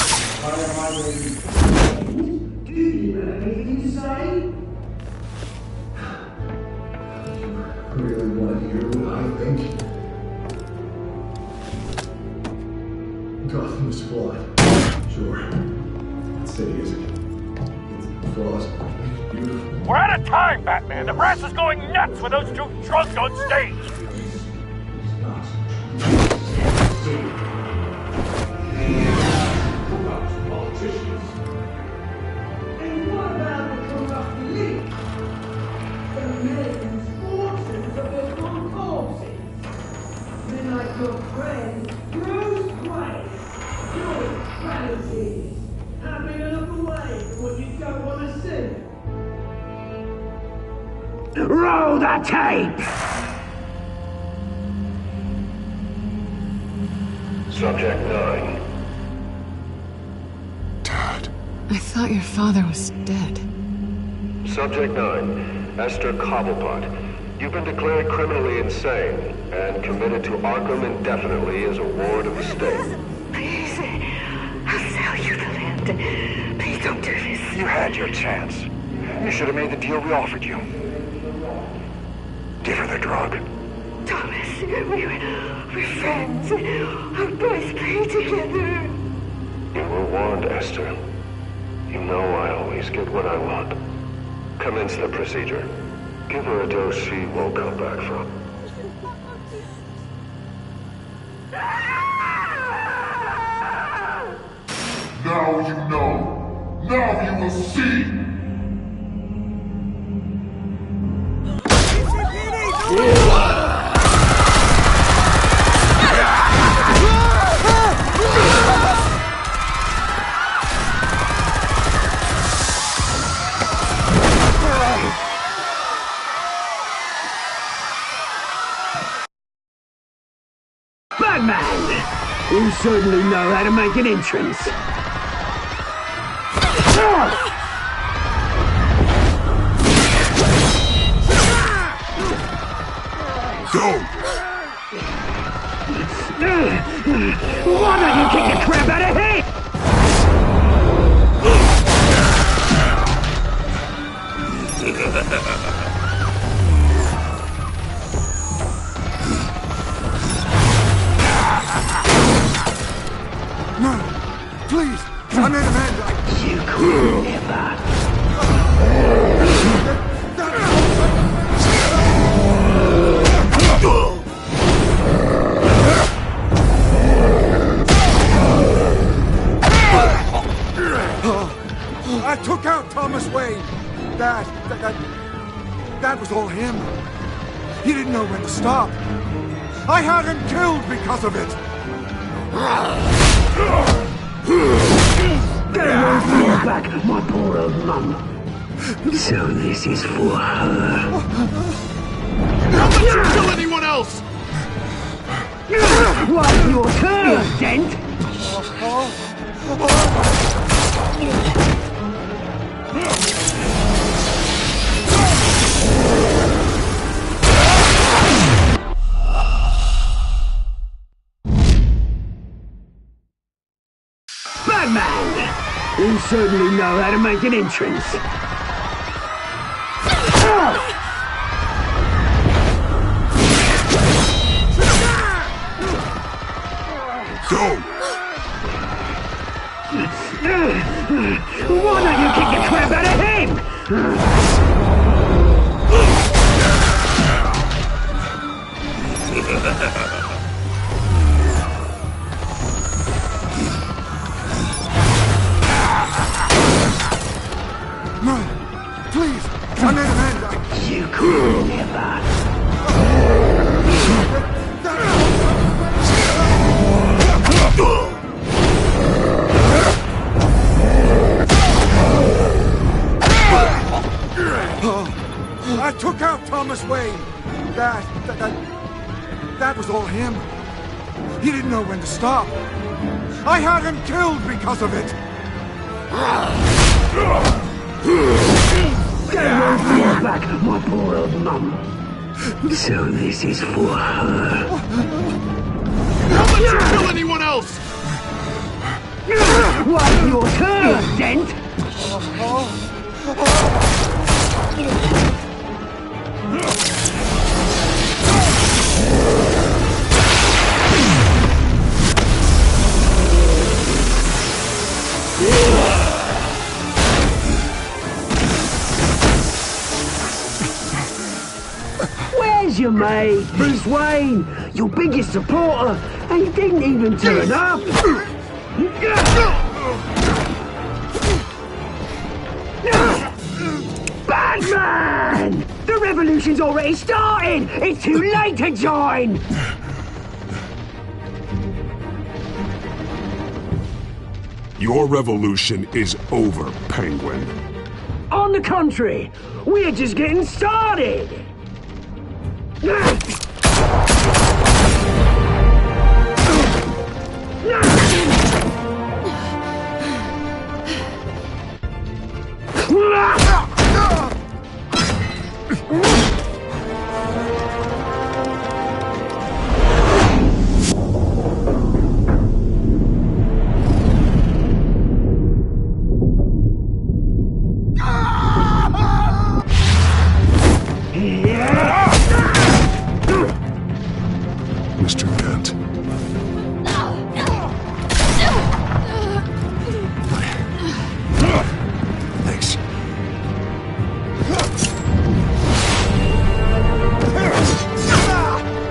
Do you have anything to say? Really want to hear what I think? Gotham is flawed. Sure. That city isn't. It's flaws. Beautiful. We're out of time, Batman. The brass is going nuts with those two drunks on stage. And what about the corrupt elite? The millions, fortunes of their corpses? Men like your friend, Bruce Wayne, your strategies have been enough away from what you don't want to see. Roll the tape! Subject 9. I thought your father was dead. Subject 9. Esther Cobblepot. You've been declared criminally insane and committed to Arkham indefinitely as a ward of the state. Please, I'll sell you the land. Please don't do this. You had your chance. You should have made the deal we offered you. Give her the drug. Thomas, we're friends. Our boys play together. You were warned, Esther. You know I always get what I want. Commence the procedure. Give her a dose she won't come back from. Now you know. Now you will see. Batman! You certainly know how to make an entrance. Go! Why don't you kick the crap out of him? No! Please! I made a man! You could never. I took out Thomas Wayne. That was all him. He didn't know when to stop. I had him killed because of it. Get away from your back, my poor old mum. So this is for her. Don't let you kill anyone else! What's your turn, Dent? Batman! You certainly know how to make an entrance. Go! Why don't you kick the crap out of him? No! Please! I made a man! You could never. I took out Thomas Wayne. That was all him. He didn't know when to stop. I had him killed because of it. Get away from your back, my poor old mum. So this is for her. Don't let you kill anyone else! What's your turn, Dent? Where's your mate, Bruce Wayne? Your biggest supporter, and he didn't even turn up. Batman! The revolution's already started! It's too late to join! Your revolution is over, Penguin. On the contrary, we're just getting started! Mr. Dent. Thanks.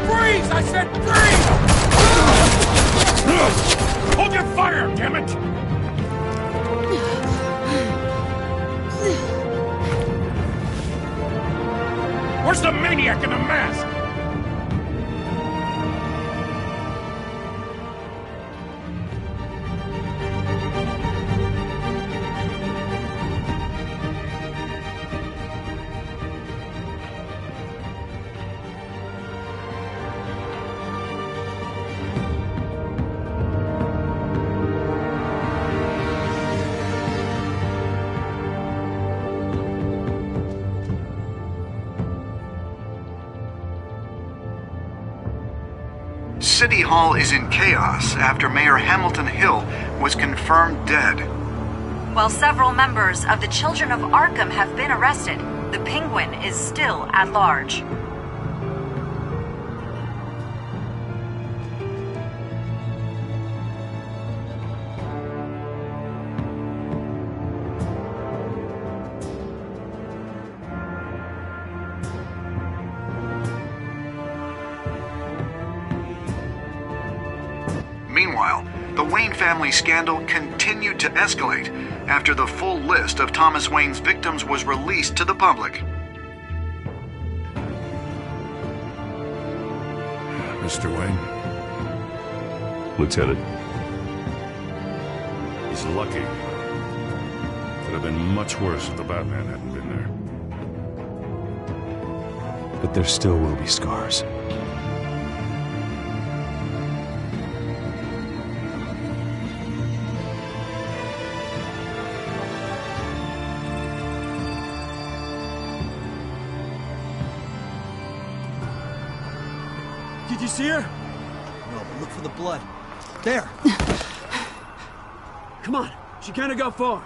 Freeze! I said freeze! Hold your fire, damn it! Where's the maniac in the mask? City Hall is in chaos after Mayor Hamilton Hill was confirmed dead. While several members of the Children of Arkham have been arrested, the Penguin is still at large. Meanwhile, the Wayne family scandal continued to escalate after the full list of Thomas Wayne's victims was released to the public. Mr. Wayne? Lieutenant. He's lucky. Could have been much worse if the Batman hadn't been there. But there still will be scars. Did you see her? No, but look for the blood. There. Come on, she can't have got far.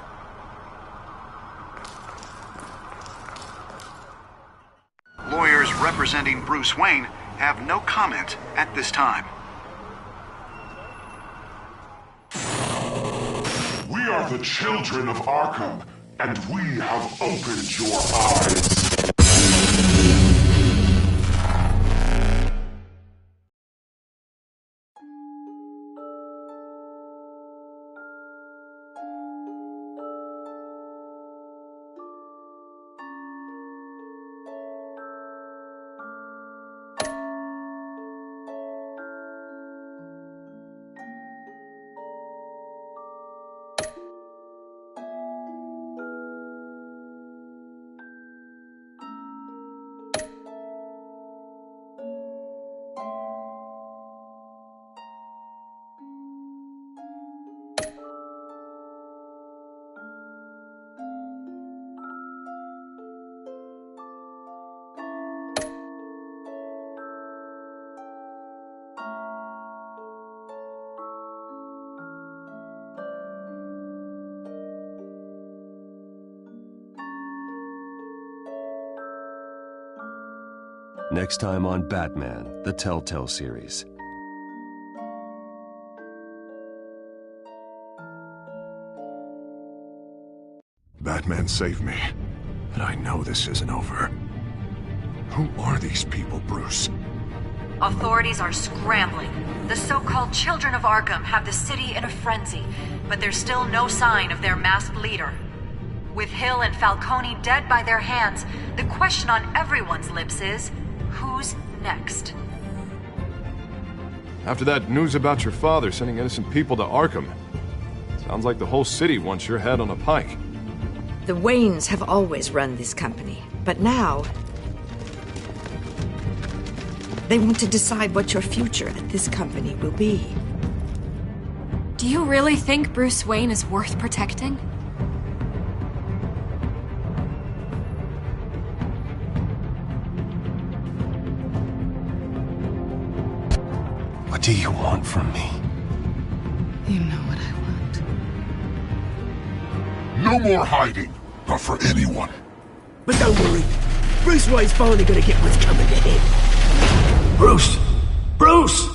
Lawyers representing Bruce Wayne have no comment at this time. We are the children of Arkham, and we have opened your eyes. Next time on Batman, the Telltale series. Batman saved me, but I know this isn't over. Who are these people, Bruce? Authorities are scrambling. The so-called Children of Arkham have the city in a frenzy, but there's still no sign of their masked leader. With Hill and Falcone dead by their hands, the question on everyone's lips is, who's next? After that news about your father sending innocent people to Arkham, sounds like the whole city wants your head on a pike. The Waynes have always run this company, but now they want to decide what your future at this company will be. Do you really think Bruce Wayne is worth protecting? What do you want from me? You know what I want. No more hiding, not for anyone. But don't worry, Bruce Wayne's finally gonna get what's coming to him. Bruce! Bruce!